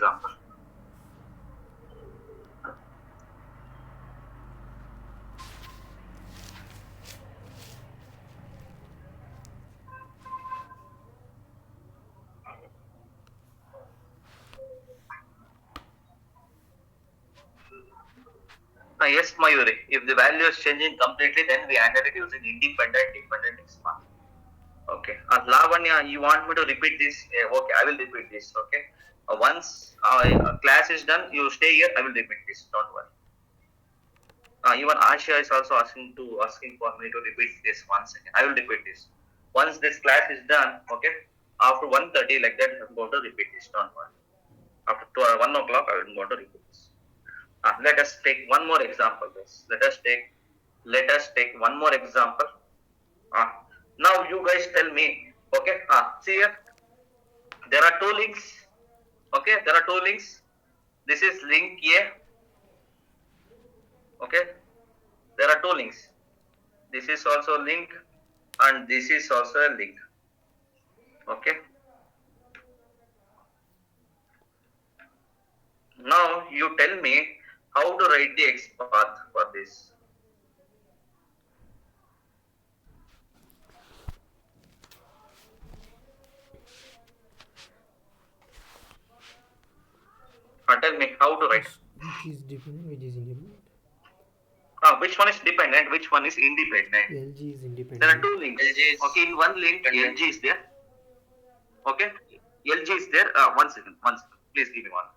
example. Yes, Mayuri. If the value is changing completely, then we handle it using independent dependent XPath. Okay. Lavanya, you want me to repeat this? Okay, I will repeat this. Okay. Once a class is done, you stay here. I will repeat this. Don't worry. Even Asha is also asking for me to repeat this once again. I will repeat this. Once this class is done, okay. After 1:30, like that, I'm going to repeat this. Don't worry. After 1 o'clock, I'm going to repeat this. Let us take one more example. Guys. Let us take one more example. Uh, Now you guys tell me. Okay. See here. There are two links. Okay. There are two links. This is link A. Okay. There are two links. This is also a link, and this is also a link. Okay. Now you tell me how to write the XPath for this. Tell me how to write. Which is dependent, which is independent? Which one is dependent? Which one is independent? LG is independent. There are two links. Okay, in one link, LG is there. Okay, LG is there. One second. Please give me one.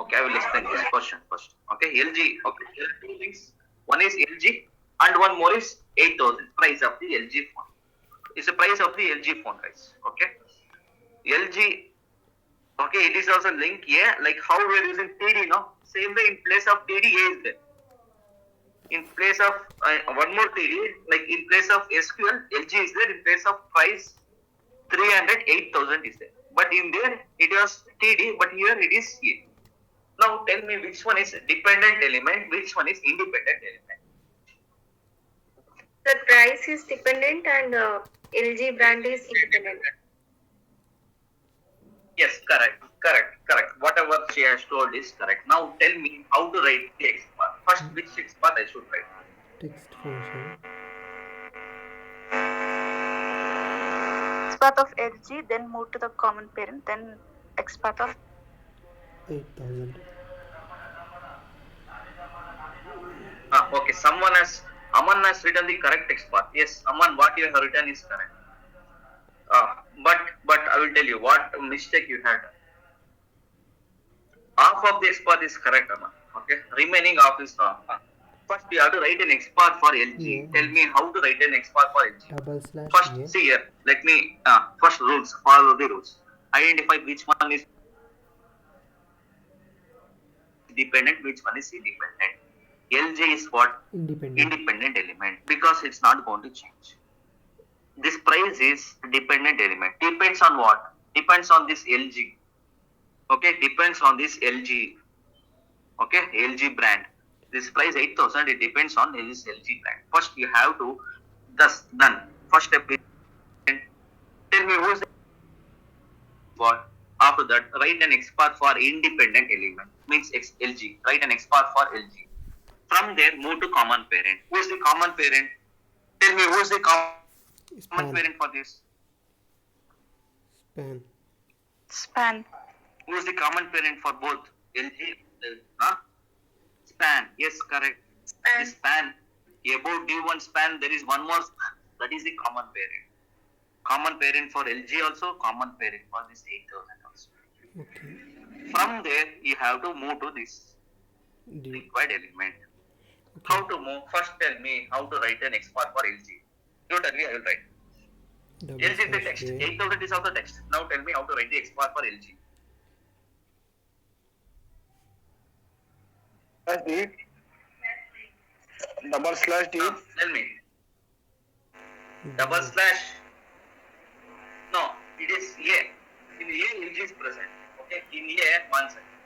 Okay, I will explain this question first. Okay, LG. Okay, there are two links. One is LG, and one more is 8,000. Price of the LG phone. It's the price of the LG phone, guys. Okay, LG. Okay, it is also link A. Like how we are using TD, no? Same way in place of TD, A is there. In place of one more TD, like in place of SQL, LG is there. In place of price, 300, 8,000 is there. But in there, it was TD, but here it is A. Now tell me which one is dependent element, which one is independent element. The price is dependent and LG brand is independent. Yes, correct. Whatever she has told is correct. Now tell me how to write the XPath. First, which XPath I should write? Text function. XPath of LG, then move to the common parent, then XPath of 8,000. Okay, Aman has written the correct XPath. Yes, Aman, what you have written is correct. But I will tell you what mistake you had. Half of the XPath is correct, Aman. Okay, remaining half is wrong. First, you have to write an XPath for LG. Yeah. Tell me how to write an XPath for LG. // First, yeah. see here. Let me first rules. Follow the rules. Identify which one is dependent, which one is independent. LG is what? Independent element, because it's not going to change. This price is dependent element. Depends on what? Depends on this LG. Okay, depends on this LG. Okay, LG brand. This price 8,000. It depends on this LG brand. First, you have to thus done. First step is tell me who's what. After that, write an XPath for independent element. Means LG. Write an XPath for LG. From there, move to common parent. Who is the common parent? Tell me who is the common parent for this? span. Who is the common parent for both? LG? Span. Yes, correct. Span. The span. Above D1 span, there is one more span. That is the common parent. Common parent for LG also, common parent for this 8,000 also. Okay. From there, you have to move to this required element. Okay. How to move? First tell me how to write an XPath for LG. You tell me, I will write. LG is the text. 8,000 is also text. Now tell me how to write the XPath for LG. D. /D. Tell me. Double slash. No, it is A. In A, LG is present. Okay, in A, 1 second.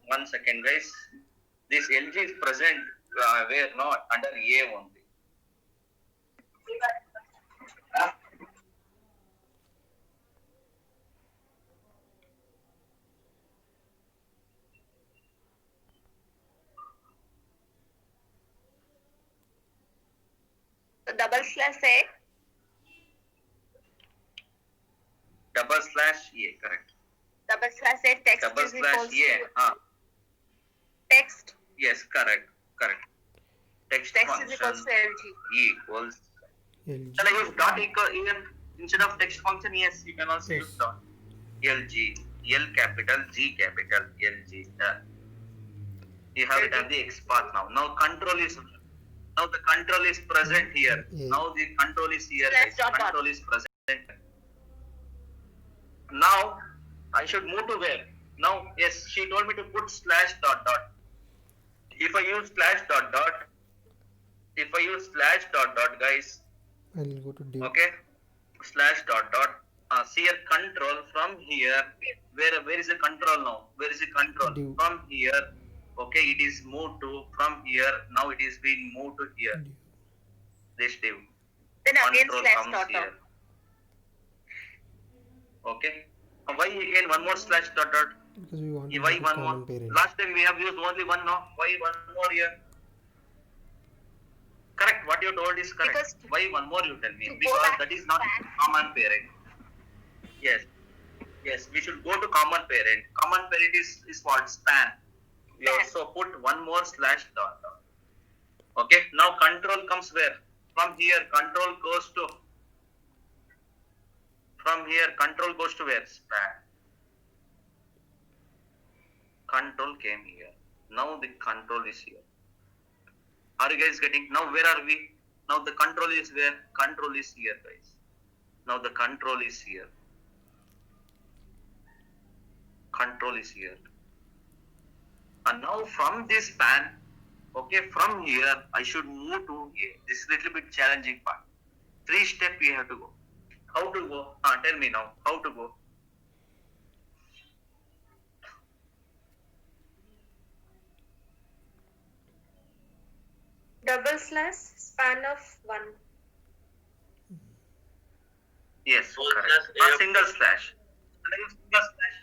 1 second, guys. This LG is present where not under A only. double slash A. Double slash A, correct. Double slash A text Double is slash equals A. to text. Yes, correct. Text Text is function equals to LG. equals. LG. Shall I use dot equal even instead of text function? Yes, you can also Yes. use dot. LG, L capital, G capital, LG. Done. You have it as the X path now. Now the control is present here. Yeah. Now the control is here. Slash Guys. dot dot. Control is present. Now I should move to where? Now yes, she told me to put slash dot dot. If I use slash dot dot, guys, I'll go to div. okay, slash dot dot. See here control from here. Where is the control now? Where is the control? Div. From here. Okay, it is moved to from here. Now it is being moved to here. Div. This div. Then again Control slash comes dot here. dot. Okay. Why again one more slash dot dot? Because we want to Why make a one common more? parent. Last time we have used only one now. Why one more here? Correct. What you told is correct. Because Why one more you tell me? to go Because back that to is not span. common parent. Yes. We should go to common parent. Common parent is what? Span. We Span. also put one more slash dot dot. Okay. Now control comes where? From here. Control goes to. From here. Control goes to where? Span. Control came here. Now the control is here. Are you guys getting? Now where are we? Now the control is where? Control is here, guys. Now the control is here. Control is here. And now from this span, okay, from here I should move to here. This is a little bit challenging part. 3 step we have to go. How to go? Tell me now. How to go? Double slash span of 1. Yes, So correct. just Or AF single slash. Can I use single slash?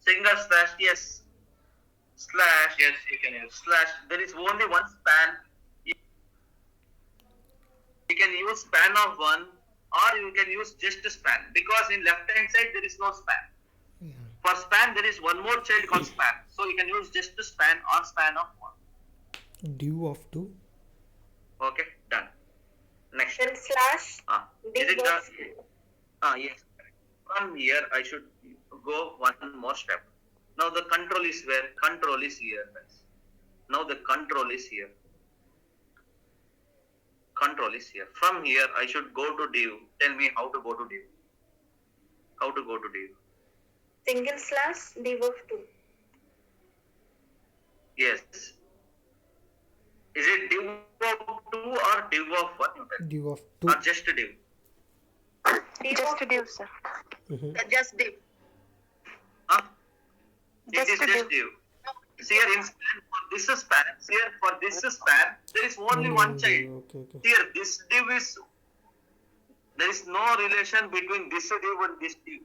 Single slash, yes. Slash. Yes, you can use. Slash. There is only one span. You can use span of 1 or you can use just a span because in left hand side there is no span. Yeah. For span there is one more child called span. So you can use just a span or span of 1. Div of 2. Okay, done. Next. Then slash Is div it of done? Yes. From here I should go one more step. Now the control is where? Control is here, guys. Now the control is here. Control is here. From here I should go to div. Tell me how to go to div. How to go to div? single slash div of 2. Yes. Is it div of 2 or div of 1? Div of 2. Or just div? Div Just of a div, sir. just div. Huh? It Just is a just div. See here in span, for this span, see here for this span, there is only one child. Okay. Here, this div is, there is no relation between this div and this div.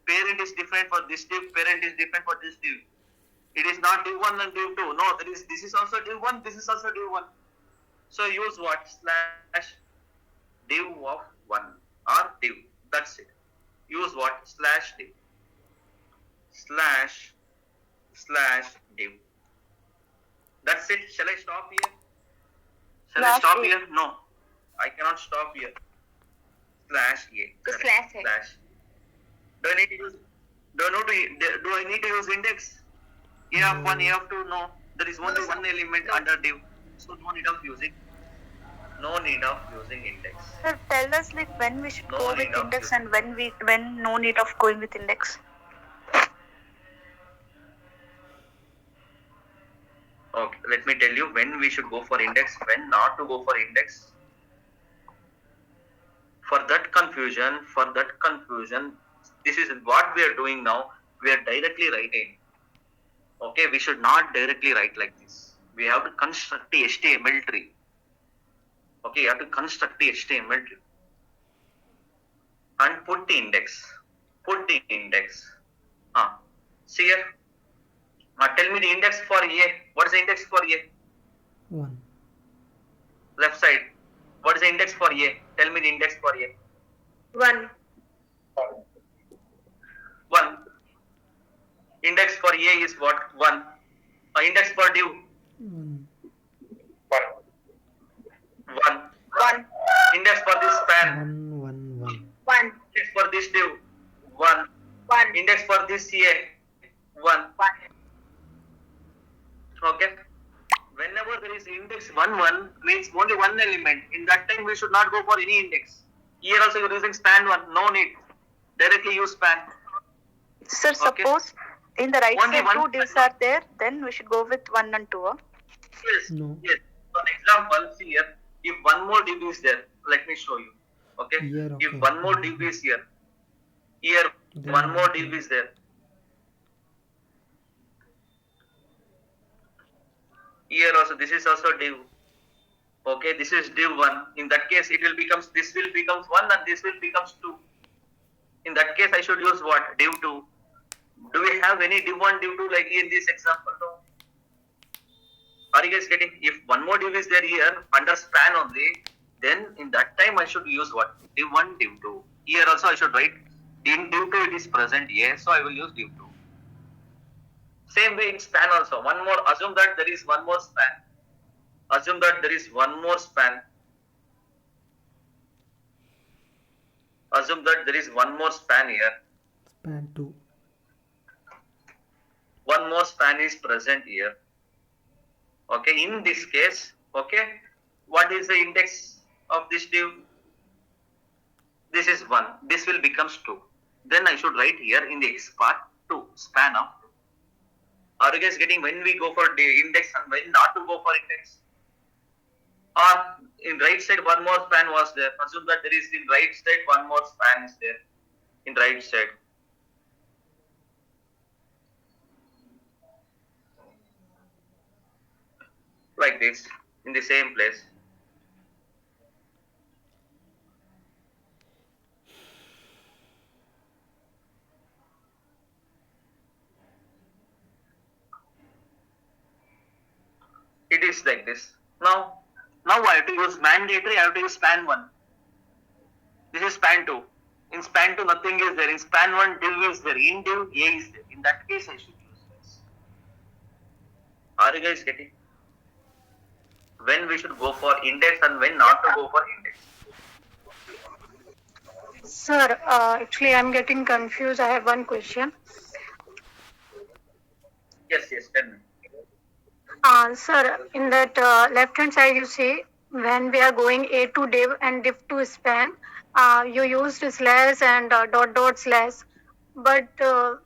Parent is different for this div, parent is different for this div. It is not div 1 and div 2. No, this is also div 1, this is also div 1. So use what? Slash div of 1 or div. That's it. Use what? Slash div. Slash div. That's it. Shall I stop here? Shall I Slash stop A. here? No. I cannot stop here. Slash A. So Correct. slash A. Slash. Do I need to use index? A of 1, A of 2? No. There is only one element under div. So no need of using index. Sir, tell us like when we should No go need with of index using- and when no need of going with index. Okay, let me tell you when we should go for index, when not to go for index. For that confusion, this is what we are doing now. We are directly writing. Okay, we should not directly write like this. We have to construct the HTML tree. Okay, you have to construct the HTML tree. And put the index. See here. Tell me the index for A. What is the index for A? 1. Left side. What is the index for A? Tell me the index for A. 1. 1. Index for A is what? 1. Index for div? 1. 1. 1. Index for this span? 1, 1, 1. 1. Index for this div? 1. 1. Index for this A? 1. 1. Okay. Whenever there is index 1, 1 means only one element. In that time, we should not go for any index. Here also you are using span 1. No need. Directly use span. Sir, Okay. suppose in the right Only side one- 2 divs are there, then we should go with 1 and 2. Yes. No. Yes. For example, see here, if one more div is there, let me show you. Okay. Here, If okay. one more div is here, here Then one more okay. div is there. Here also, this is also div. Okay, this is div 1. In that case, it will becomes, this will becomes 1 and this will becomes 2. In that case, I should use what? Div 2. Do we have any div 1, div 2 like in this example? No. Are you guys getting? If one more div is there here under span only, then in that time I should use what? Div 1, div 2. Here also I should write in div 2 it is present, yes, so I will use div 2. Same way in span also. One more, assume that there is one more span. Assume that there is one more span. Assume that there is one more span here. Span 2. One more span is present here. Okay, in this case, okay, what is the index of this div? This is 1. This will becomes 2. Then I should write here in the X part 2, span of 2. Are you guys getting when we go for the index and when not to go for index? Or in right side one more span was there. Assume that there is in right side one more span is there. In right side. Like this, in the same place. It is like this. Now I have to use mandatory, I have to use span 1. This is span 2. In span 2, nothing is there. In span 1, div is there. In div, A is there. In that case, I should use this. Are you guys getting? When we should go for index and when not to go for index. Sir, actually, I'm getting confused. I have one question. Yes, tell me. Sir, in that left-hand side, you see when we are going A to div and div to span, you used slash and dot slash. But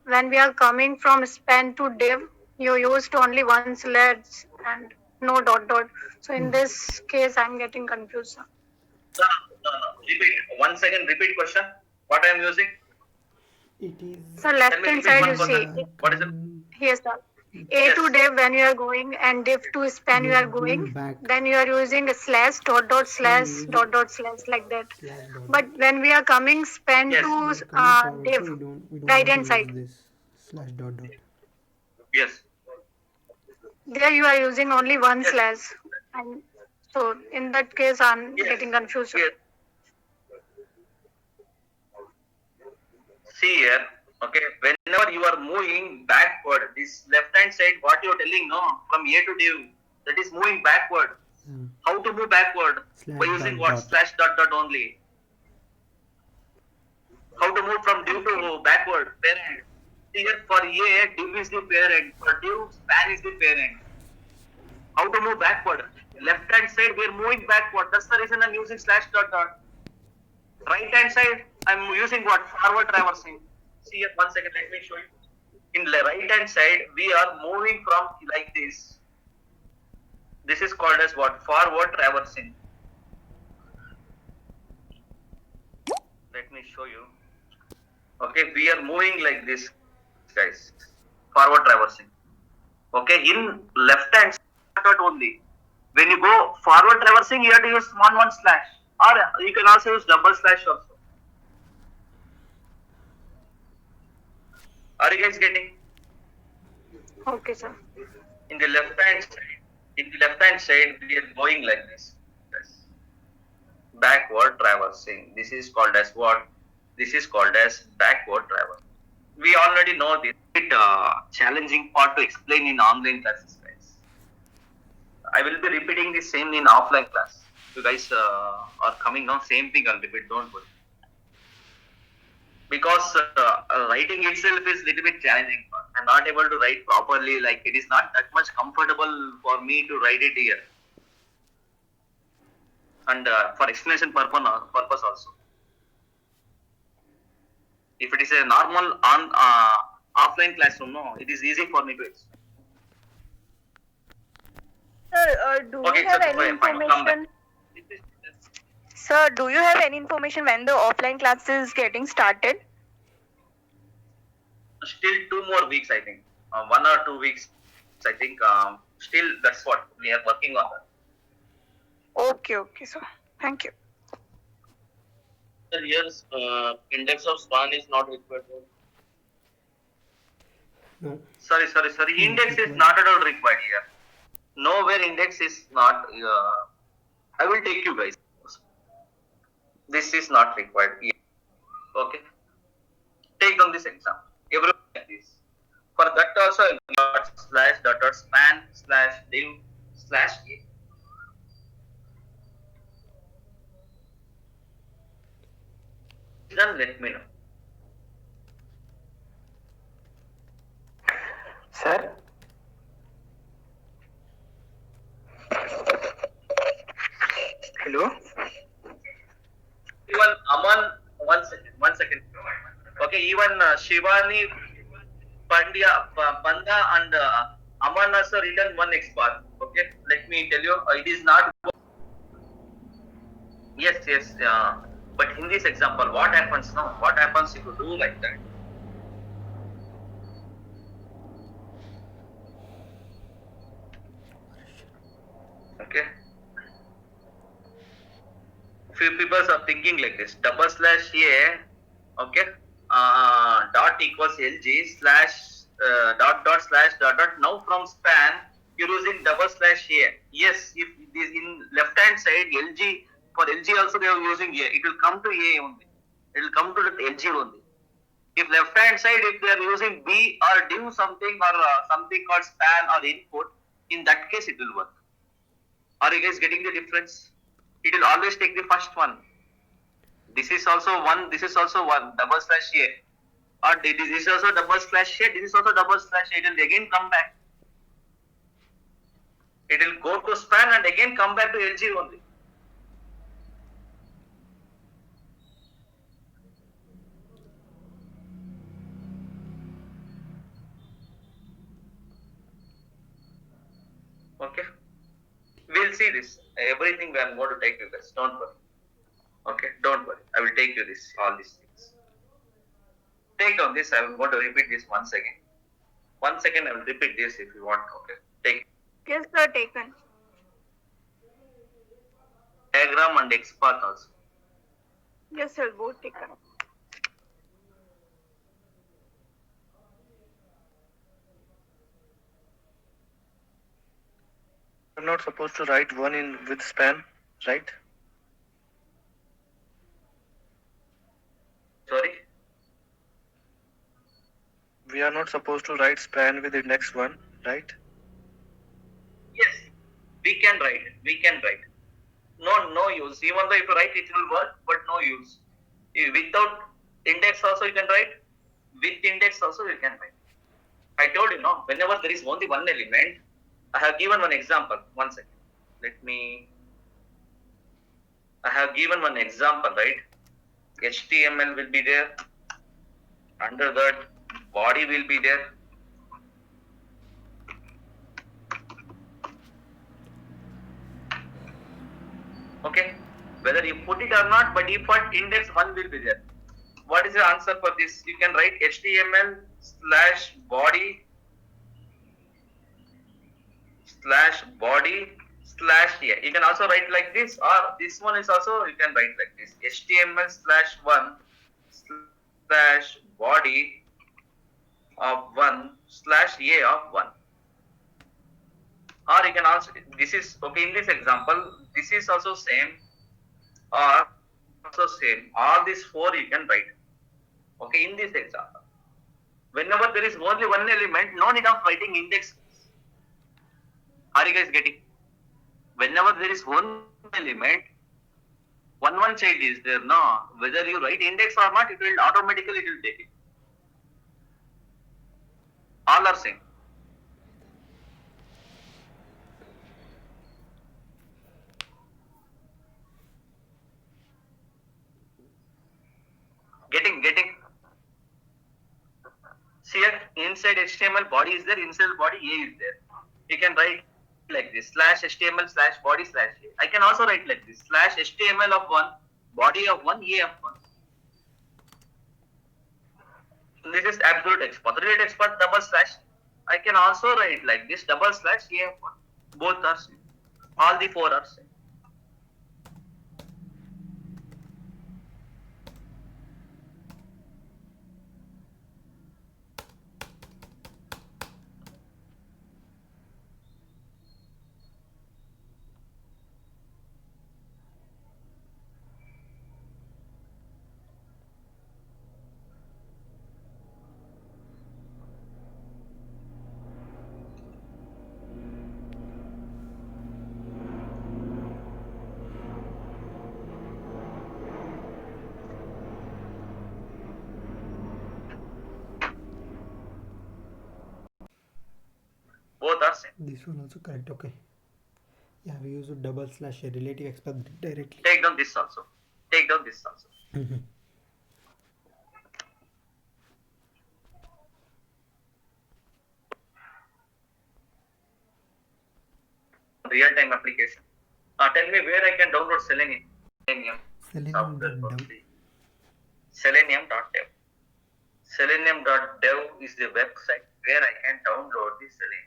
when we are coming from span to div, you used only one slash and no dot. So in this case, I'm getting confused, sir. No. Repeat. 1 second, repeat question. What I am using? It is. So left-hand side, you see. What is it? Yes, sir. A to div when you are going and div to span you are Going going, back. then you are using a slash dot slash dot slash like that. Slash dot. But when we are coming span Yes. to Coming forward, div, so we don't right want hand to side, use this slash dot. Yes. there you are using only one Yes. slash. And so in that case, I'm Yes. getting confused. Yes. See here, okay, whenever you are moving backward, this left hand side, what you are telling, no, from A to div, that is moving backward. How to move backward? Slash By using dot what? dot. Slash dot only. How to move from div to backward? Parent. Here for A, div is the parent. For div, span is the parent. How to move backward? Left hand side, we are moving backward. That's the reason I'm using slash dot. Right hand side, I'm using what? Forward traversing. See here, 1 second, let me show you. In the right hand side, we are moving from like this. This is called as what? Forward traversing. Let me show you. Okay, we are moving like this, guys. Forward traversing. Okay, in left hand side only. When you go forward traversing, you have to use one slash. Or you can also use double slash also. Are you guys getting? Okay, sir. In the left hand side, we are going like this. Yes. backward traversing. This is called as what? This is called as backward traversing. We already know this. It's challenging part to explain in online classes, guys. I will be repeating the same in offline class. You guys are coming now, same thing I'll repeat, don't worry. Because writing itself is little bit challenging. I'm not able to write properly, like it is not that much comfortable for me to write it here. And for explanation purpose also. If it is a normal offline classroom, no, it is easy for me to explain. Sir, do Okay, you have sir, any fine, come back. information? Sir, do you have any information when the offline class is getting started? Still 2 more weeks, I think. 1 or 2 weeks, I think. Still, that's what we are working on. Okay, sir. Thank you. Sir, here index of span is not required. No. Sorry. Index is not at all required here. Nowhere index is not. I will take you guys. This is not required here. Okay. Take on this example. Everyone like this. For that also, dot span /div /a. Then let me know. Sir, hello. Even Aman, one second. Okay, even Shivani, Panda and Aman also written 1 X bar. Okay, let me tell you, it is not. Yes. But in this example, what happens now? What happens if you do like that? Okay. Few people are thinking like this: /a, okay, dot equals lg /dot /dot. Now from span, you're using /a. Yes, if it is in left hand side, lg, for lg also they are using a. It will come to a only. It will come to the lg only. If left hand side, if they are using b or div something or something called span or input, in that case it will work. Are you guys getting the difference? It will always take the first one. This is also one. This is also one /a. Or this is also /a. This is also /a. It will again come back. It will go to span and again come back to lg only. Okay. We'll see this. Everything I am going to take you guys. Don't worry. Okay, don't worry. I will take you this, all these things. Take down this. I am going to repeat this once again. 1 second, I will repeat this if you want. Okay. Take Yes, sir, taken. diagram and XPath also. Yes, sir, both taken. I'm not supposed to write one in with span, right? Sorry. We are not supposed to write span with the next one, right? Yes, we can write. No use. Even though if you write, it will work, but no use. Without index also you can write. With index also you can write. I told you, no. Whenever there is only one element, I have given one example. 1 second. I have given one example, right? HTML will be there. Under that, body will be there. Okay, whether you put it or not, by default index 1 will be there. What is the answer for this? You can write HTML/body/a. You can also write like this, or this one is also you can write like this: HTML/1/body of 1/a of 1. Or you can also, this is okay in this example, this is also same. or also same. All these four you can write. Okay, in this example, whenever there is only one element, no need of writing index. Are you guys getting? Whenever there is one element, one child is there, no, whether you write index or not, it will automatically take it. All are same. Getting. See here, inside HTML body is there, inside body A is there. You can write like this, /HTML/body/A. I can also write like this, /HTML of one, body of one, A of one. This is absolute export. Relate export double slash. I can also write like this, /A of one. Both are same. All the four are same. Both are same. This one also correct. Okay. Yeah, we use a /, a relative express directly. Take down this also. Mhm. Real-time application. Tell me where I can download Selenium. Selenium.dev. Selenium.dev. Selenium.dev is the website where I can download the Selenium.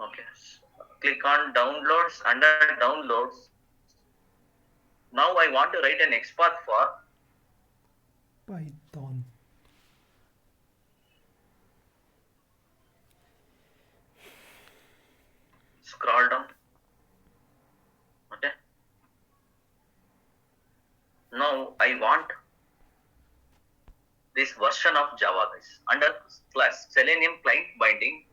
Okay. Click on downloads. Under downloads, now I want to write an XPath for Python. scroll down. Okay. Now I want this version of Java, guys. Under class Selenium client binding,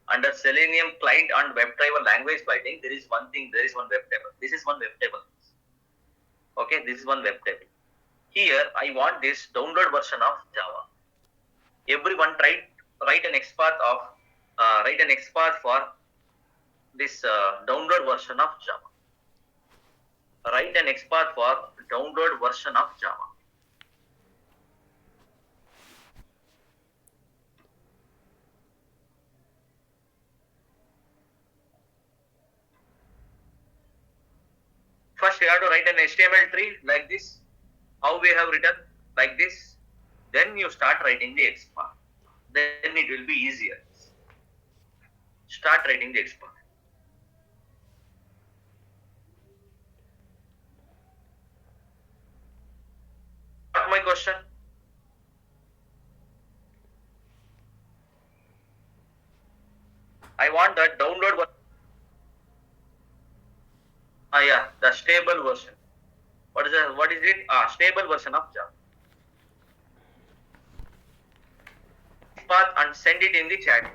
under Selenium client and WebDriver language binding, there is one thing. There is one web table. This is one web table. Okay, this is one web table. Here I want this download version of Java. Everyone write an XPath for this download version of Java. Write an XPath for download version of Java. First, you have to write an HTML tree like this. How we have written like this. Then you start writing the XPath. Then it will be easier. Start writing the XPath. Got my question? I want that download version. Yeah, the stable version. What is it? Stable version of Java. Path and send it in the chat.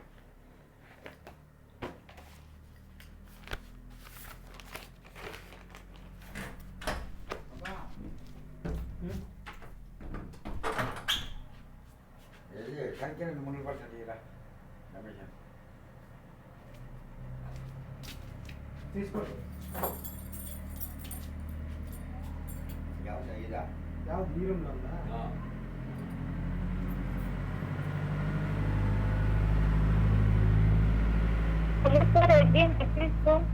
Hello, sir. Again, please go.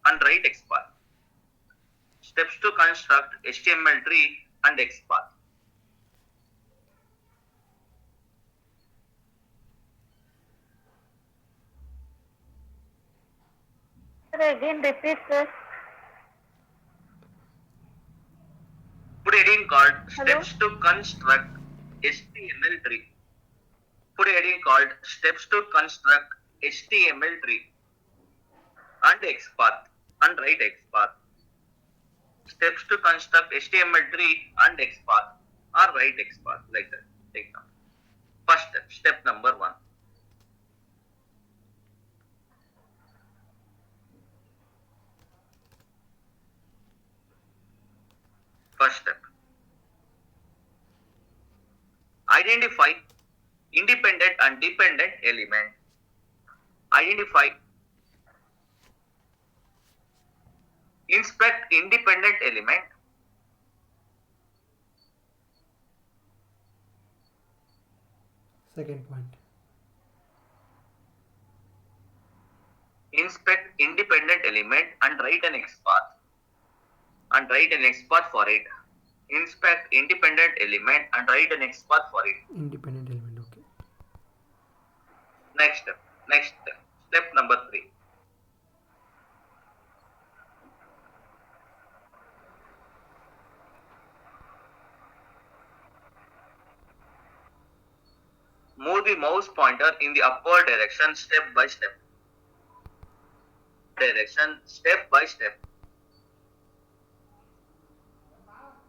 And write XPath. Steps to construct HTML tree and XPath. again repeat, sir. Put a heading called Hello? Steps to Construct HTML Tree. Put a heading called Steps to Construct HTML Tree and XPath and write XPath. Steps to construct HTML tree and XPath or write XPath like that. Take now. First step, step number 1. First step. Identify independent and dependent element. Identify. Inspect independent element. Second point. Inspect independent element and write an XPath. And write an XPath for it. Inspect independent element and write an XPath for it. Independent element. Okay. Next step. Next step. Step number 3. Move the mouse pointer in the upward direction step by step. Direction step by step.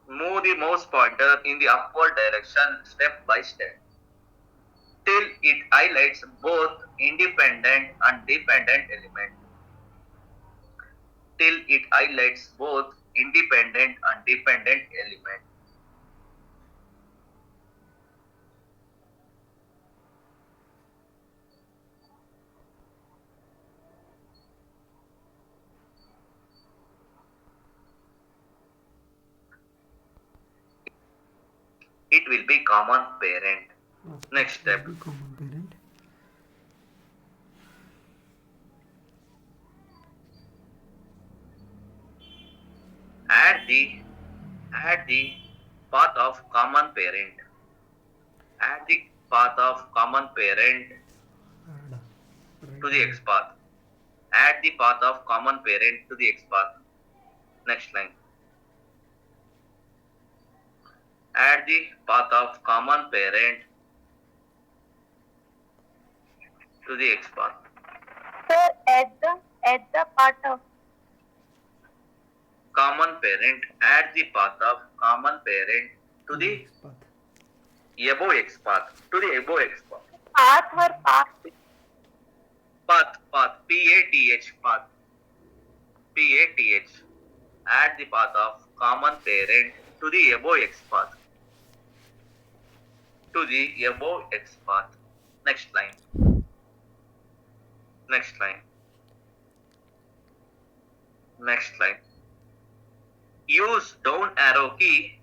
Move the mouse pointer in the upward direction step by step till it highlights both independent and dependent element. Till it highlights both independent and dependent element. It will be common parent. Okay. Next step. Common parent. Add the path of common parent. Add the path of common parent Add. to the XPath. Add the path of common parent to the XPath. Next line. Add the path of common parent to the XPath. Sir, at the part of Common parent. Add the path of common parent to the Path. above XPath. To the above XPath. path or path. Path. P-A-T-H. Path. P-A-T-H. Add the path of common parent to the above XPath. To the above XPath. Next line. Next line. Next line. Use down arrow key.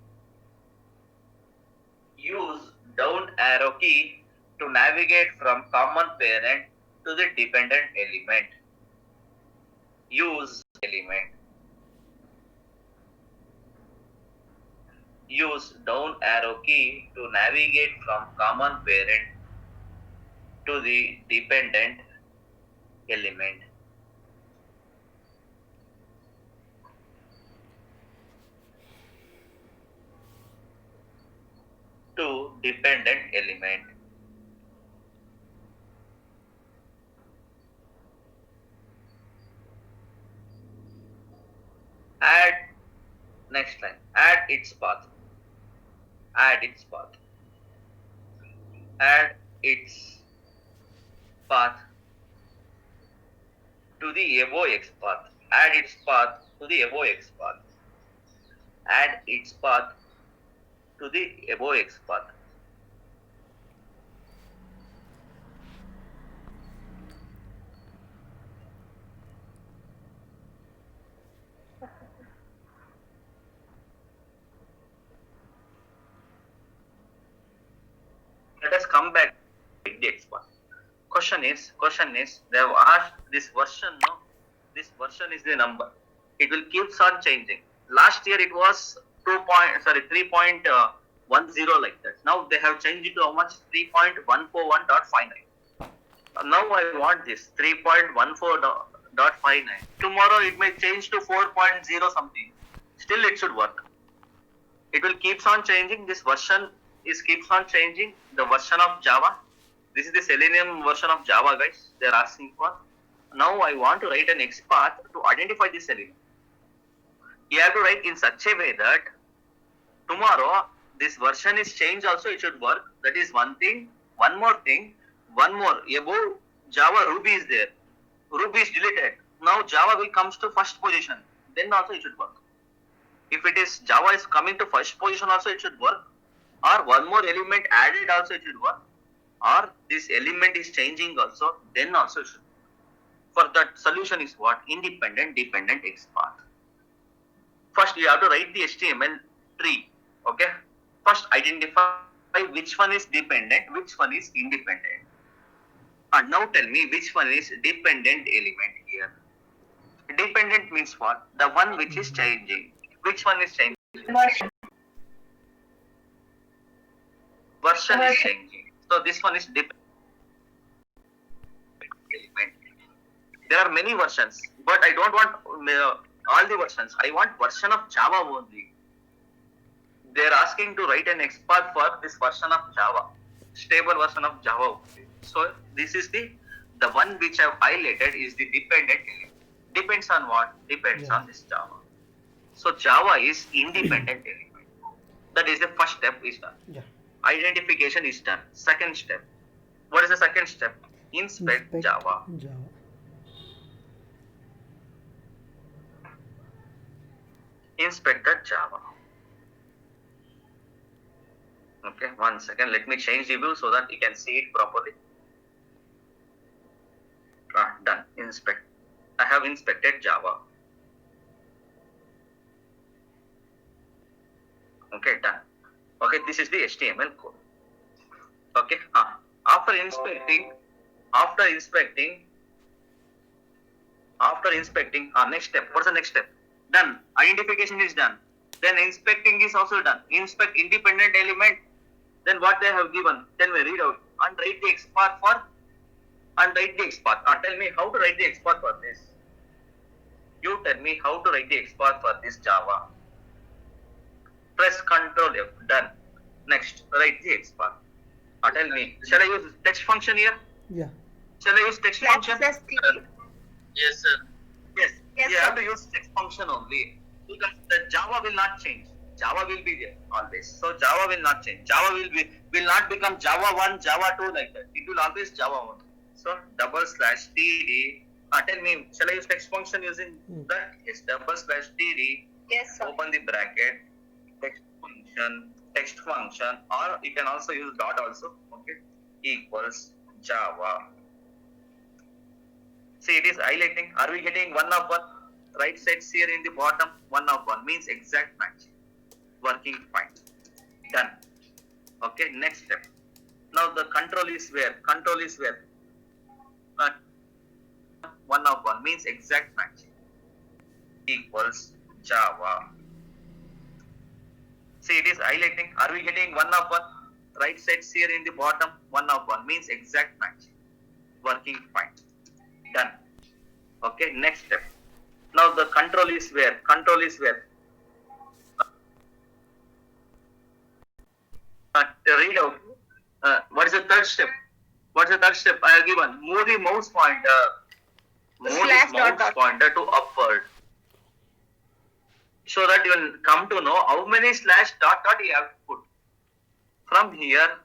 Use down arrow key to navigate from common parent to the dependent element. Use element. Use down arrow key to navigate from common parent to the dependent element. To dependent element. Add next line. Add its path. Add its path. Add its path to the above X path. Add its path to the above X path. Add its path to the above X path. Let us come back to the X path. Question is, they have asked this version, no? This version is the number. It will keeps on changing. Last year it was 3.10 like that. Now they have changed it to how much? 3.141.59. Now I want this 3.14. 4.59. Tomorrow it may change to 4.0 something. Still it should work. It will keeps on changing. This version is keeps on changing. The version of Java. This is the Selenium version of Java, guys. They are asking for. Now I want to write an XPath to identify the Selenium. You have to write in such a way that tomorrow this version is changed also it should work. That is one thing. One more thing. One more. Above Java Ruby is there. Ruby is deleted. Now Java will comes to first position. Then also it should work. If it is Java is coming to first position also it should work. Or one more element added also it should work. Or this element is changing also. Then also it should work. For that solution is what? Independent dependent XPath. First you have to write the HTML tree. Okay. First identify which one is dependent, which one is independent. And now tell me which one is dependent element here. Dependent means what? The one which is changing. Which one is changing? Version is changing. So this one is dependent element. There are many versions, but I don't want all the versions. I want version of Java only. They are asking to write an XPath for this version of Java, stable version of Java only. So this is the one which I have highlighted is the dependent element. Depends on what? Depends on this Java. So Java is independent element. That is the first step is done. Yeah. Identification is done. Second step. What is the second step? Inspect Java. Java. Inspect the Java. Okay, 1 second. Let me change the view so that you can see it properly. Done. Inspect. I have inspected Java. Okay, done. Okay, this is the HTML code. Okay. After inspecting, next step. What's the next step? Done. Identification is done. Then inspecting is also done. Inspect independent element. Then what they have given? Then we read out and write the XPath for. And write the XPath. Tell me how to write the XPath for this. You tell me how to write the XPath for this Java. Press Ctrl F. Done. Next, write the XPath. Tell me, shall I use text function here? Yeah. Shall I use text function? Yes, sir. Yes. Yes, You sir. have to use text function only because the Java will not change. Java will be there always. So Java will not change. Java will not become Java 1, Java 2 like that. It will always Java 1. So /td. Tell me, shall I use text function using that? Yes, /td. Yes, sir. Open the bracket. Text function, or you can also use dot also. Okay. Equals Java. See, it is highlighting. Are we getting 1 of 1? Right side here in the bottom, 1 of 1 means exact match. Working fine. Done. Okay, next step. Now the control is where? 1 of 1 means exact match. Equals Java. See, it is highlighting. Are we getting 1 of 1? Right side here in the bottom, 1 of 1 means exact match. Working fine. Done. Okay, next step. Now the control is where? Read out. What is the third step? I have given. Move the mouse pointer to upward. So that you will come to know how many /. You have to put. From here,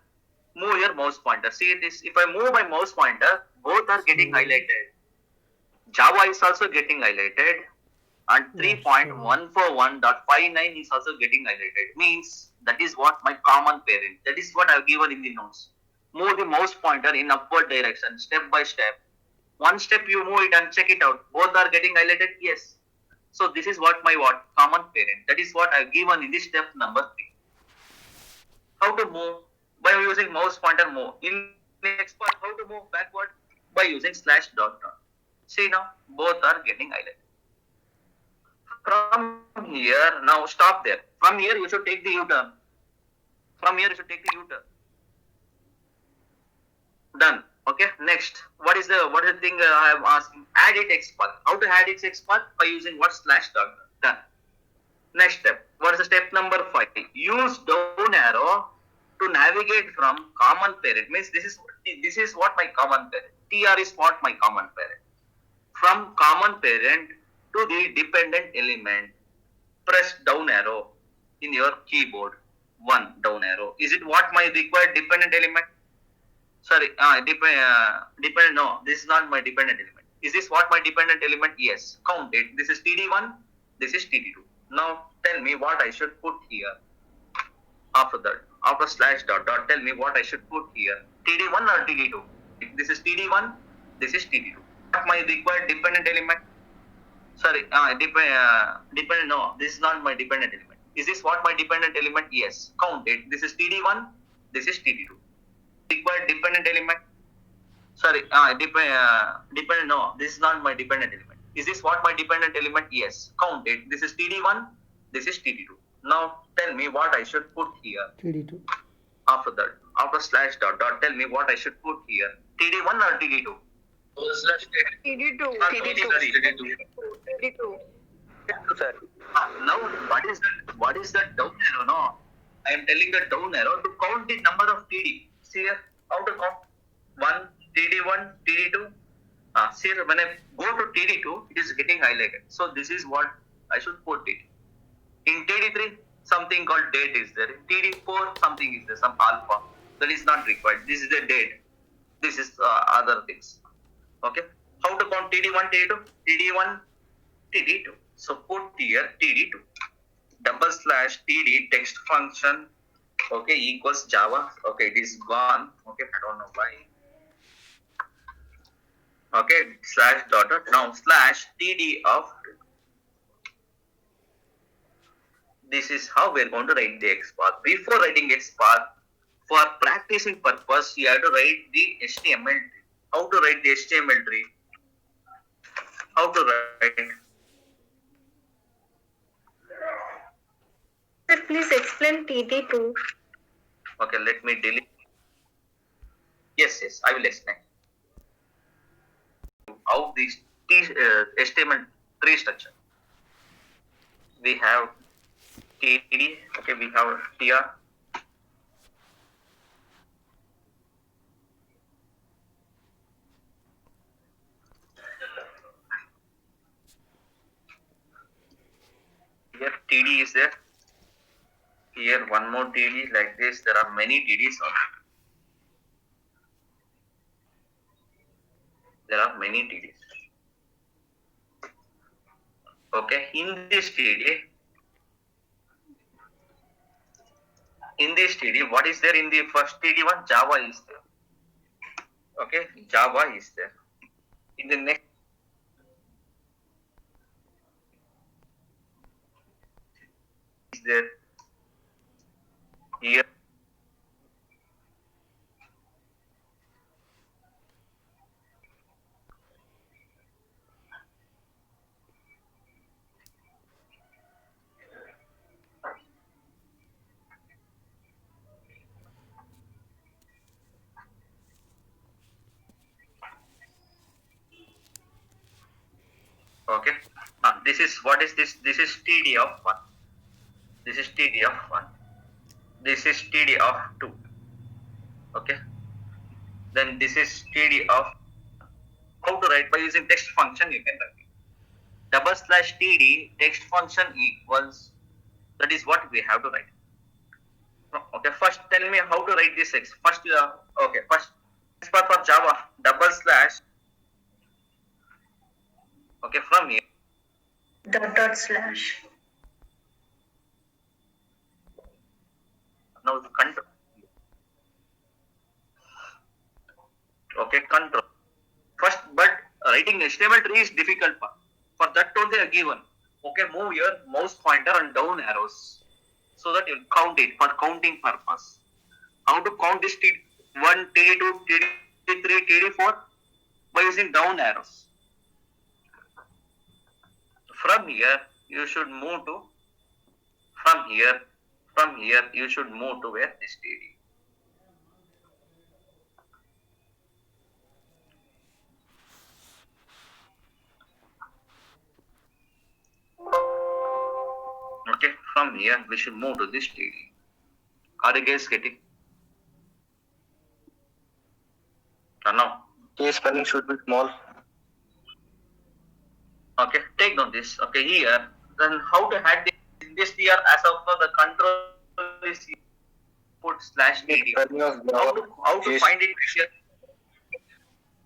move your mouse pointer. See this, if I move my mouse pointer, both are getting highlighted. Java is also getting highlighted and 3.141.59 is also getting highlighted. Means that is what my common parent. That is what I have given in the notes. Move the mouse pointer in upward direction, step by step. One step you move it and check it out. Both are getting highlighted? Yes. So this is what my common parent. That is what I have given in the step number 3. How to move? By using mouse pointer move. In next part, how to move backward? By using /. See now, both are getting highlighted. From here, now stop there. From here you should take the U-turn. Done. Okay, next, what is the thing I am asking? Add it X path. How to add it X path? By using what? Slash dot. Done. Next step. What is the step number 5? Use down arrow to navigate from common parent. Means this is what my common parent. TR is what my common parent. From common parent to the dependent element. Press down arrow in your keyboard. 1 down arrow. Is it what my required dependent element? Sorry, dependent. No, this is not my dependent element. Is this what my dependent element? Yes. Count it. This is TD1. This is TD2. Now tell me what I should put here. After that, after slash dot dot, tell me what I should put here. TD1 or TD2? This is TD1. This is TD2. What my required dependent element? Sorry, dependent. No, this is not my dependent element. Is this what my dependent element? Yes. Count it. This is TD1. This is TD2. Required dependent element. Sorry, dependent. No, this is not my dependent element. Is this what my dependent element? Yes. Count it. This is TD1. This is TD2. Now tell me what I should put here. TD2. After that, after slash dot dot, tell me what I should put here. TD1 or TD2? Slash TD2. Sir. Now what is that down arrow? No, I am telling the down arrow to count the number of TD. See here, how to count? 1, TD1, TD2. See here, when I go to TD2, it is getting highlighted. So this is what I should put it. In TD3, something called date is there. In TD4, something is there, some alpha. That is not required. This is the date. This is other things. Okay. How to count TD1, TD2? TD1, TD2. So put here TD2. Double slash TD text function. Okay, equals Java. Okay, it is gone. Okay, I don't know why. Okay, slash dot dot. Now slash TD of 2. This is how we are going to write the XPath. Before writing XPath, for practicing purpose, you have to write the HTML tree. How to write the HTML tree? How to write? Sir, please explain TD2. Okay, let me delete. Yes, I will explain. How this HTML tree structure. We have TD. Okay, we have TR. Here TD is there. Here one more TD like this. There are many TDs on it. There are many TDs. Okay, in this TD, what is there in the first TD one? Java is there. Okay, Java is there. In the next is there. Here okay. This is what is this? This is TD of 1. This is TD of 1. This is TD of 2. Okay. Then this is TD of. How to write? By using text function, you can write it. Double slash TD text function equals. That is what we have to write. Okay. First, tell me how to write this X. First, okay. First, XPath for Java. Double slash. Okay. From here. Dot slash. Now control. Okay, control. First, but writing HTML tree is difficult part. For that tool they are given. Okay, move your mouse pointer and down arrows so that you count it for counting purpose. How to count this TD1, TD2, TD3, TD4? By using down arrows. From here, you should move to. From here, you should move to where this TD. From here, we should move to this TD. Are you guys getting? Or no? T spelling should be small. Okay, take note this. Okay, here, then how to add this in this TR as of now the control is put slash TD. Spelling of How to is- find it here?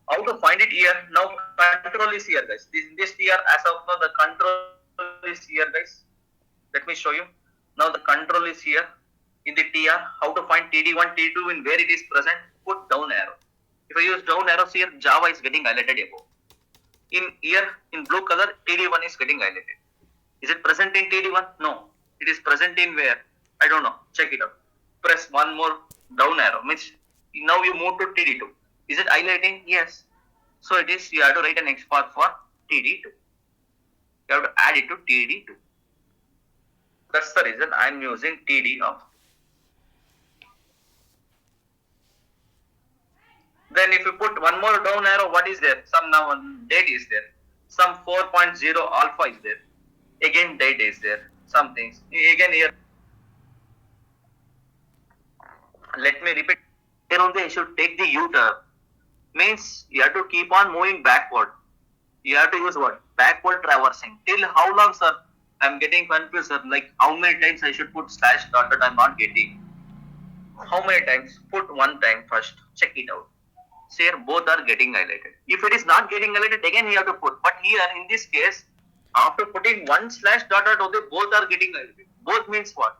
How to find it here? Now control is here, guys. This TR as of now the control is here, guys. Let me show you. Now the control is here in the TR. How to find TD1, TD2 in where it is present? Put down arrow. If I use down arrows here, Java is getting highlighted above. In here, in blue color, TD1 is getting highlighted. Is it present in TD1? No. It is present in where? I don't know. Check it out. Press one more down arrow. Means now you move to TD2. Is it highlighting? Yes. So it is, you have to write an XPath for TD2. You have to add it to TD2. That's the reason I am using TD of. Then if you put one more down arrow, what is there? Some now date is there. Some 4.0 alpha is there. Again date is there. Some things. Again here. Let me repeat. Here only I should take the U-turn. Means you have to keep on moving backward. You have to use what? Backward traversing. Till how long, sir? I'm getting confused, sir. Like how many times I should put slash dotted? I'm not getting. How many times? Put one time first. Check it out. See here, both are getting highlighted. If it is not getting highlighted, again you have to put. But here in this case, after putting one slash dotted, both are getting highlighted. Both means what?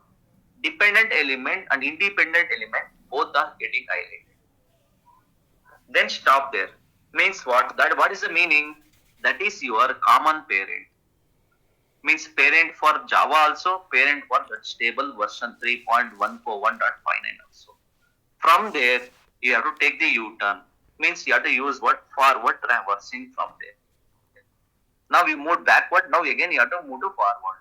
Dependent element and independent element, both are getting highlighted. Then stop there. Means what? That what is the meaning? That is your common parent. Means parent for Java also, parent for that stable version 3.141.59 also. From there, you have to take the U-turn. Means you have to use what? Forward traversing from there. Now we moved backward. Now again you have to move to forward.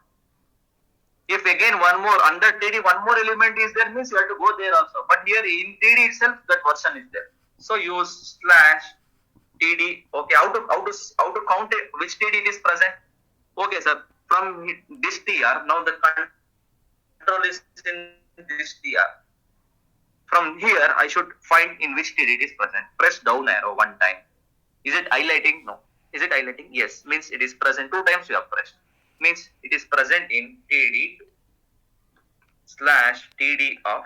If again one more under TD, one more element is there, means you have to go there also. But here in TD itself, that version is there. So use slash TD. Okay, how to count it? Which TD it is present? Okay, sir. From this TR, now the control is in this TR. From here, I should find in which TD it is present. Press down arrow one time. Is it highlighting? No. Is it highlighting? Yes. Means it is present. Two times you have pressed. Means it is present in TD slash TD of.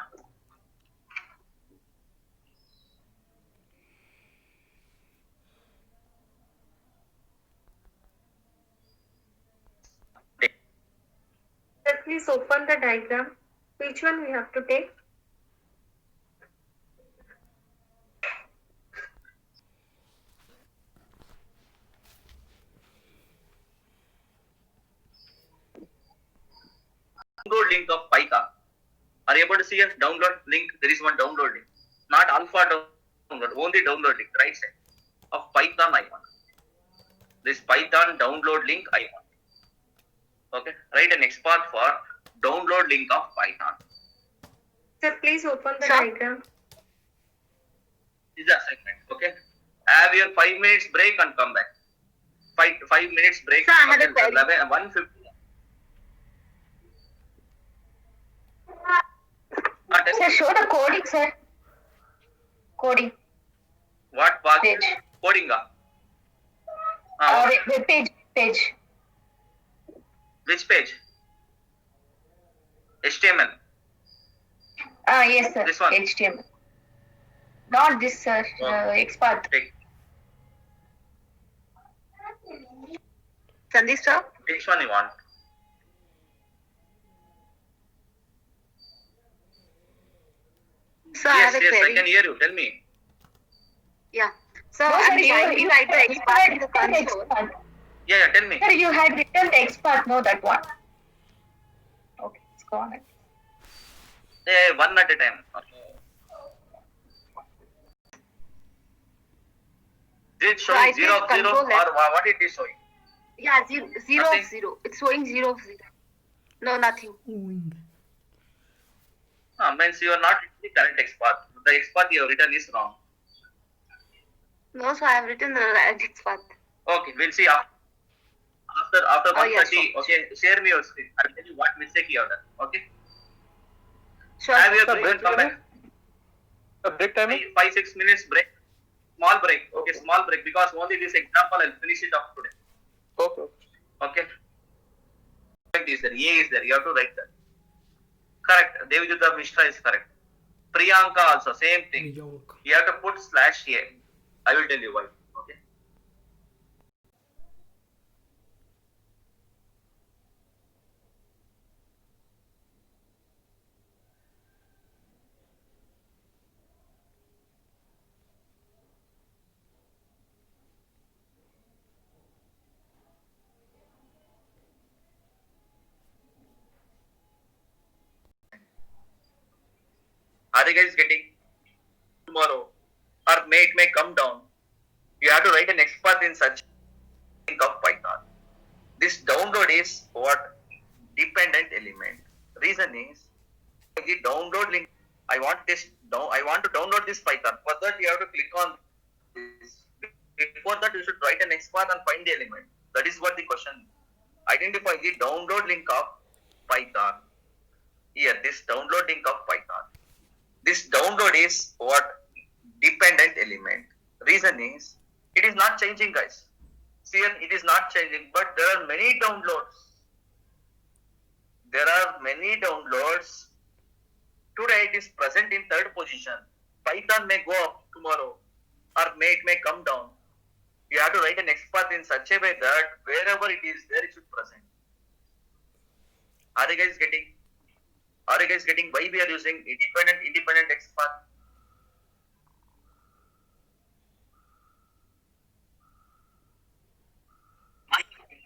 Sir, please open the diagram. Which one we have to take? Download link of Python. Are you able to see a download link? There is one download link. Not alpha download, only download link, right side of Python I want. This Python download link I want. Okay, write an XPath for download link of Python. Sir, please open the Sir? diagram. This is the assignment. Okay, have your 5 minutes break and come back. 5 minutes break. Sir, I have a Okay, query. 1:50. Sir, show the coding, sir. Coding What part? page. Coding. Web page. Which page? HTML. Yes, sir. This one? HTML. Not this, sir. XPath. Take. Sandeep sir? Which one you want? Sir, I Yes, have a yes, I query. can hear you. Tell me. Yeah. Sir, No, I'm sir, trying to write the you XPath had in the written console. XPath. Yeah, tell me. Sir, you had written the XPath, no, that one. Okay, let's go on it. Yeah, one at a time. Is it So I showing 0 of take 0 control or F. what it is showing? Yeah, zero Nothing. of 0. It's showing 0 of 0. No, nothing. Wing. Means you are not the correct XPath. The XPath you have written is wrong. No, so I have written the right XPath. Okay, we'll see after after yes, 1:30, okay, share me your screen. I'll tell you what mistake you have done. Okay. Sure. Have your Sir, break break and come back. break timing? 5-6 minutes break. Small break. Okay, small break because only this example I'll finish it off today. Okay. Okay. Correct is there. A is there. You have to write that. Correct. Devidutta Mishra is correct. Priyanka also same thing. Priyanka. You have to put /A. I will tell you why. Okay. Are you guys getting tomorrow? Or may it may come down. You have to write an expert in such think of Python. This download is what? Dependent element. Reason is the download link. I want to download this Python. For that you have to click on this. Before that you should write an expert and find the element. That is what the question. Identify the download link of Python. Here, this download link of Python. This download is what? Dependent element. Reason is it is not changing, guys. See here, it is not changing, but there are many downloads. There are many downloads. Today it is present in third position. Python may go up tomorrow, or it may come down. You have to write an expert in such a way that wherever it is there, it should present. Are you guys getting? Are you guys getting why we are using independent expert?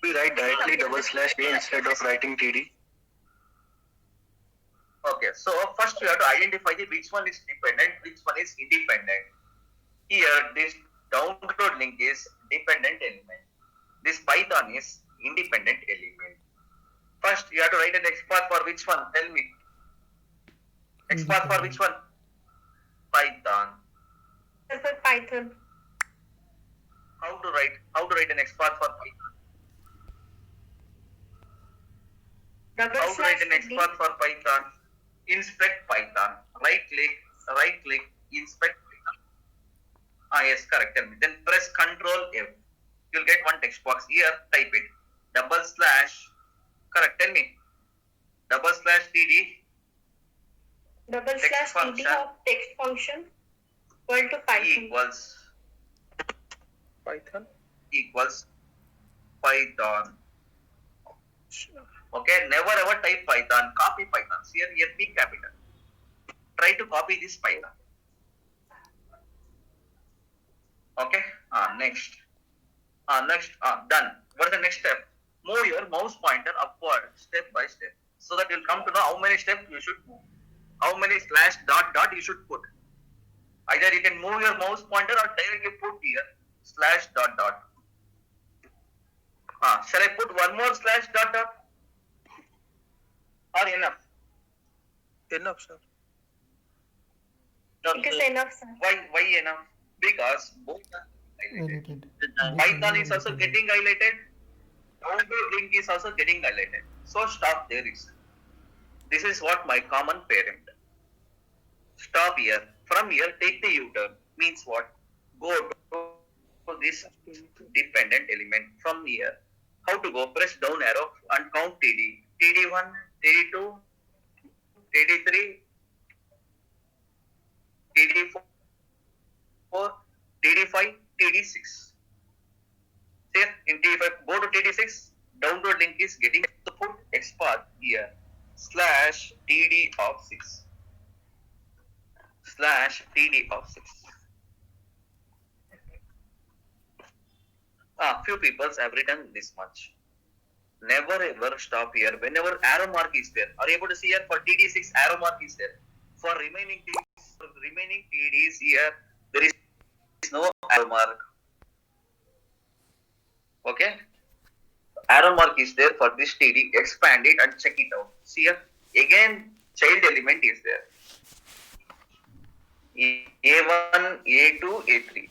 We write directly /A instead of writing TD. Okay, so first you have to identify which one is dependent, which one is independent. Here, this download link is dependent element. This Python is independent element. First, you have to write an expert for which one? Tell me. Expert for which one? Python. For Python. How to write an expert for Python? How to write an /D. expert for Python? Inspect Python. Right click, inspect Python. Yes, correct. Tell me. Then press Ctrl F. You'll get one text box here. Type it. /. Correct. Tell me. /TD. Text /TD function. of text function equal to Python. Equals Python. Okay, never ever type Python. Copy Python. Here P capital. Try to copy this Python. Okay. Next. Done. What is the next step? Move your mouse pointer upward step by step, so that you'll come to know how many steps you should move. How many /. You should put. Either you can move your mouse pointer or directly put here /. Shall I put one more /. Or enough? Enough, sir. It is enough, sir. Why enough? Because both are highlighted. Highlighted. Python is also getting highlighted. Download link is also getting highlighted. So stop there. This is what my common parent. Stop here. From here, take the U-turn. Means what? Go to this dependent element. From here, how to go? Press down arrow and count TD. TD1, TD2, TD3, TD4, TD5, TD6. See, in TD5, go to TD6. Download link is getting the put expert here. /TD of 6. /TD of 6. Few people have written this much. Never ever stop here. Whenever arrow mark is there, are you able to see here for TD6 arrow mark is there? For remaining TDs here, there is no arrow mark. Okay? Arrow mark is there for this TD. Expand it and check it out. See here. Again, child element is there. A1, A2, A3.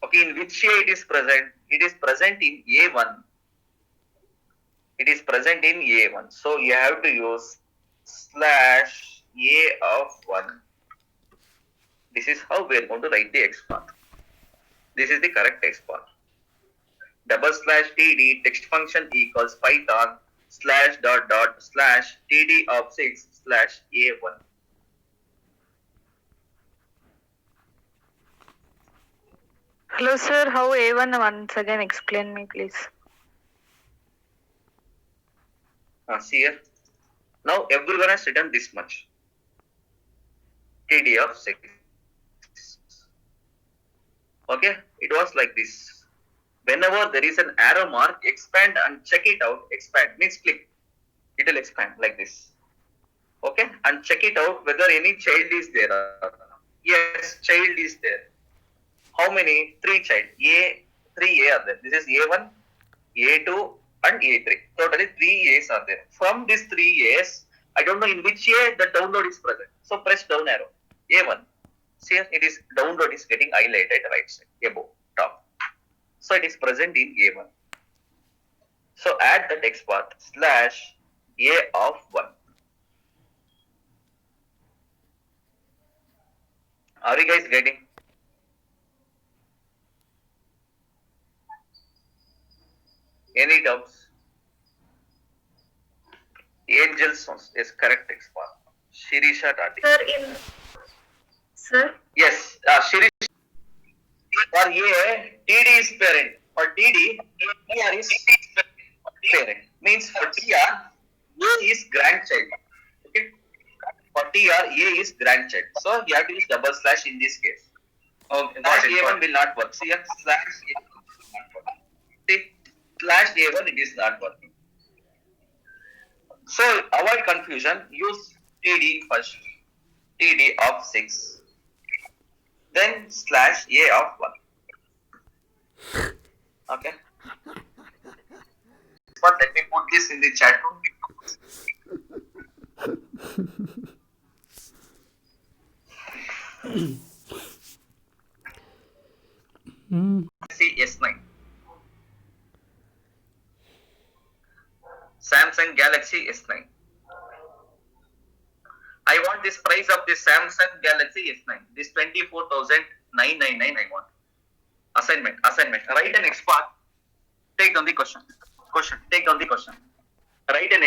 Okay, in which A it is present? It is present in A1. It is present in A1. So you have to use slash A of 1. This is how we are going to write the XPath. This is the correct XPath. Double slash TD text function equals Python slash dot dot slash TD of 6 slash A1. Hello, sir. How A1 once again explain me, please. See here. Now everyone has written this much. TD of 6. Okay, it was like this. Whenever there is an arrow mark, expand and check it out. Expand means click. It will expand like this. Okay, and check it out whether any child is there. Yes, child is there. How many? 3 child. Three A are there. This is A1, A2, and A3. Totally 3 A's are there. From these 3 A's, I don't know in which A the download is present. So press down arrow. A1. See here, it is download is getting highlighted right side, above, top. So it is present in A1. So add the text path slash A of 1. Are you guys getting? Any doubts? Angel Sons is correct text path. Shirisha Tati. Sir, Yes, Shirish. For A, TD is parent. For TD, TR is parent. Means for TR, A is grandchild. Okay. For TR, A is grandchild. So you have to use double slash in this case. Okay, Slash A1 will not work. See here, slash A1 will not work. See, slash A1 it is not working. So avoid confusion. Use TD first. TD of 6. Then slash A of 1. Okay. But let me put this in the chat room. See S9. Samsung Galaxy S9. I want this price of this Samsung Galaxy S9. This 24,999 I want. Assignment. Write an XPath. Take down the question. Take down the question. Write an